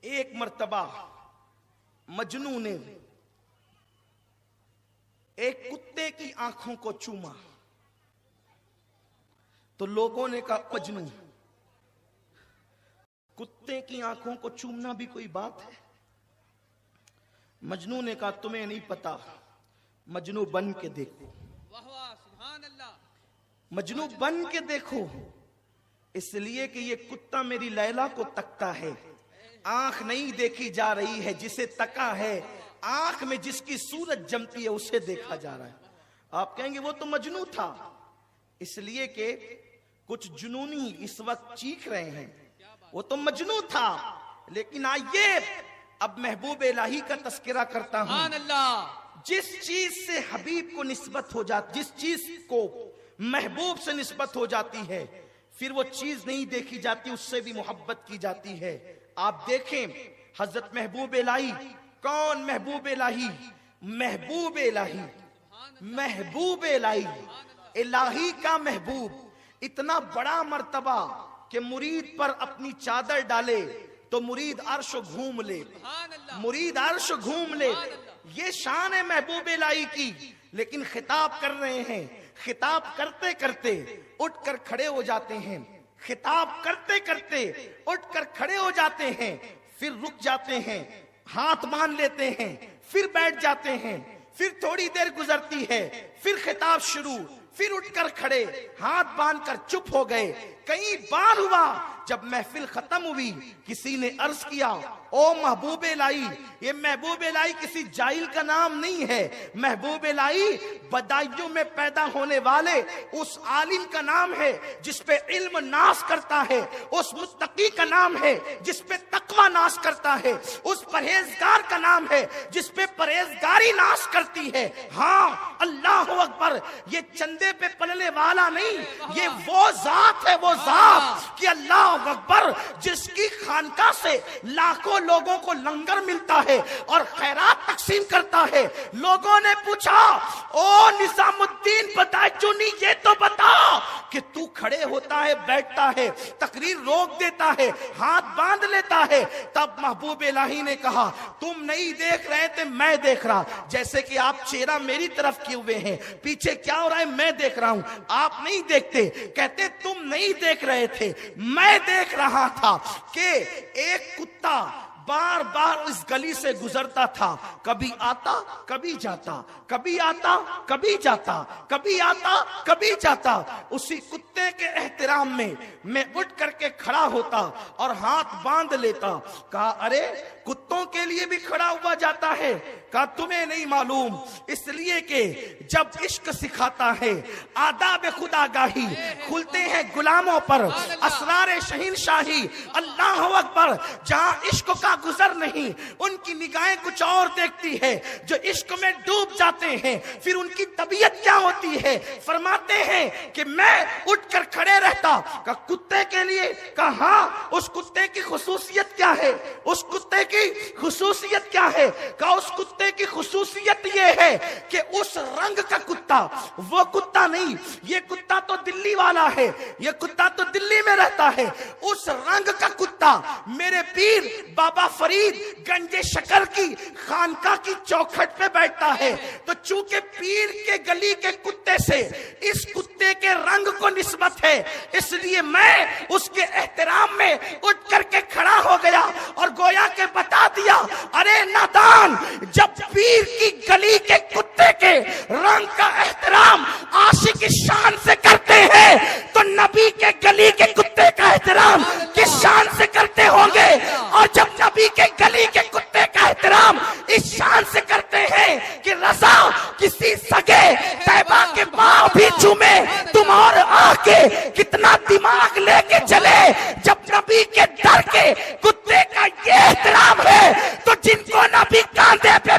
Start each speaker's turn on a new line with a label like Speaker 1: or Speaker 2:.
Speaker 1: ایک مرتبہ مجنو نے ایک کتے کی آنکھوں کو چوما تو لوگوں نے کہا مجنو، کتے کی آنکھوں کو چومنا بھی کوئی بات ہے؟ مجنو نے کہا تمہیں نہیں پتا، مجنو بن کے دیکھو، مجنو بن کے دیکھو، اس لیے کہ یہ کتا میری لیلا کو تکتا ہے، آنکھ نہیں دیکھی جا رہی ہے، جسے تکا ہے آنکھ میں جس کی صورت جمتی ہے اسے دیکھا جا رہا ہے۔ آپ کہیں گے وہ تو مجنو تھا، اس لیے کہ کچھ جنونی اس وقت چیخ رہے ہیں، وہ تو مجنو تھا، لیکن آئیے اب محبوب الہی کا تذکرہ کرتا ہوں۔ جس چیز سے حبیب کو نسبت ہو جاتی، جس چیز کو محبوب سے نسبت ہو جاتی ہے، پھر وہ چیز نہیں دیکھی جاتی، اس سے بھی محبت کی جاتی ہے۔ آپ دیکھیں حضرت محبوب الہی، کون محبوب الہی؟ محبوب الہی، محبوب الہی، الہی کا محبوب، اتنا بڑا مرتبہ کہ مرید پر اپنی چادر ڈالے تو مرید عرش گھوم لے، مرید عرش گھوم لے، یہ شان ہے محبوب الہی کی۔ لیکن خطاب کر رہے ہیں، خطاب کرتے کرتے اٹھ کر کھڑے ہو جاتے ہیں، خطاب کرتے کرتے اٹھ کر کھڑے ہو جاتے ہیں، پھر رک جاتے ہیں، ہاتھ باندھ لیتے ہیں، پھر بیٹھ جاتے ہیں، پھر تھوڑی دیر گزرتی ہے، پھر خطاب شروع، پھر اٹھ کر کھڑے، ہاتھ باندھ کر چپ ہو گئے۔ کئی بار ہوا جب محفل ختم ہوئی کسی نے عرض کیا او محبوب الہی، یہ محبوب الہی کسی جاہل کا نام نہیں ہے، محبوب الہی بدایوں میں پیدا ہونے والے اس عالم کا نام ہے جس پہ علم ناز کرتا ہے، اس متقی کا نام ہے جس پہ تقوی ناز کرتا ہے، اس پرہیزگار کا نام ہے جس پہ پرہیزگاری ناز کرتی ہے۔ ہاں اللہ اکبر، یہ چندے پہ پلنے والا نہیں، یہ وہ ذات ہے، وہ ذات کہ اللہ اکبر جس کی خانقاہ سے لاکھوں لوگوں کو لنگر ملتا ہے اور خیرات تقسیم کرتا ہے۔ لوگوں نے پوچھا او نظام الدین بدایچونی، یہ تو بتا کہ تو کھڑے ہوتا ہے، بیٹھتا ہے، تقریر روک دیتا ہے، ہاتھ باندھ لیتا ہے۔ تب محبوب الہی نے کہا تم نہیں دیکھ رہے تھے، میں دیکھ رہا، جیسے کہ آپ چہرہ میری طرف کیے ہوئے ہیں، پیچھے کیا ہو رہا ہے میں دیکھ رہا ہوں، آپ نہیں دیکھتے۔ کہتے تم نہیں دیکھ رہے تھے، میں دیکھ رہا تھا کہ ایک کتا بار بار اس گلی سے گزرتا تھا، کبھی آتا کبھی جاتا، کبھی آتا کبھی جاتا، کبھی آتا کبھی جاتا۔ اسی کتے کے احترام میں اٹھ کر کے کھڑا ہوتا اور ہاتھ باندھ لیتا۔ کہا ارے کتوں کے لیے بھی کھڑا ہوا جاتا ہے؟ کہا تمہیں نہیں معلوم، اس لیے کہ جب عشق سکھاتا ہے آداب خدا گاہی کھلتے ہیں غلاموں پر اسرار شہنشاہی۔ اللہ اکبر، جہاں عشق کا گزر نہیں ان کی نگاہیں کچھ اور دیکھتی ہے، جو عشق میں ڈوب جاتے ہیں پھر ان کی طبیعت کیا ہوتی ہے۔ فرماتے ہیں کہ میں اٹھ کر کھڑے رہتا۔ کہا کتے کے لیے؟ کہا ہاں، اس کتے کی خصوصیت کیا ہے؟ اس کتے کی خصوصیت کیا ہے؟ کہا اس کتے کی خصوصیت یہ ہے کہ اس رنگ کا کتا وہ کتا نہیں، یہ کتا تو دلی والا ہے، یہ کتا تو دلی میں رہتا ہے، اس رنگ کا کتا میرے پیر بابا فرید گنج شکر کی خانقاہ کی چوکھٹ پہ بیٹھتا ہے، تو چونکہ پیر کے گلی کے کتے سے اس کتے کے رنگ کو نسبت ہے، اس لیے میں اس کے احترام میں اٹھ کر کے کھڑا ہو گیا اور گویا کہ بتا دیا ارے نادان، جب پیر کی گلی کے کتے کے رنگ کا احترام عاشق شان سے کرتے ہیں تو نبی کے گلی کے کتے کا احترام کس شان سے کرتے ہوں گے؟ اور جب نبی کے گلی کے کتے کا احترام اس شان سے کرتے ہیں کہ رضا کسی سگے طیبہ کے ماں بھی چومے، تم اور آ کے کتنا دماغ لے کے چلے۔ جب نبی کے در کے کتے کا یہ احترام ہے تو جن کو نبی کاندھے پہ